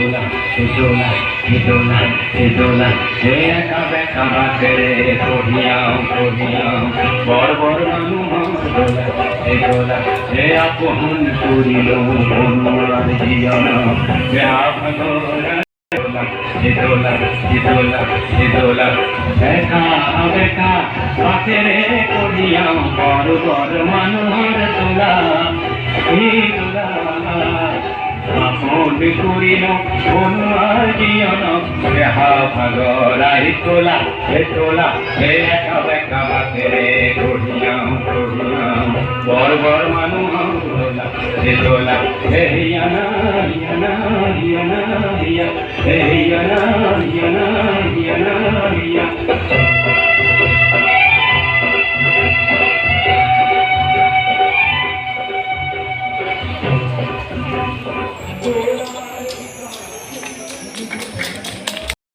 দোলা দোলা দোলা দোলা হে একা বেকা বাতেরে করিয়াও করিয়াও বড় বড় মানুষ দোলা দোলা হে আপন করিল বনুয়ার জীবন হে আপগরা দোলা দোলা দোলা বেকা বেকা বাতেরে করিয়াও বড় বড় মানুষ দোলা দোলা আপন করিল বনুয়ার জীবন দেহা ভাগরাই তোলা হে একা বেকা বাতেরে করিয়াও করিয়াও বড় বড় মানুষ দোলা হে ইয়ানা ইয়ানা ইয়ানা ইয়া হে ইয়ানা ইয়ানা ইয়ানা ইয়া Thank you.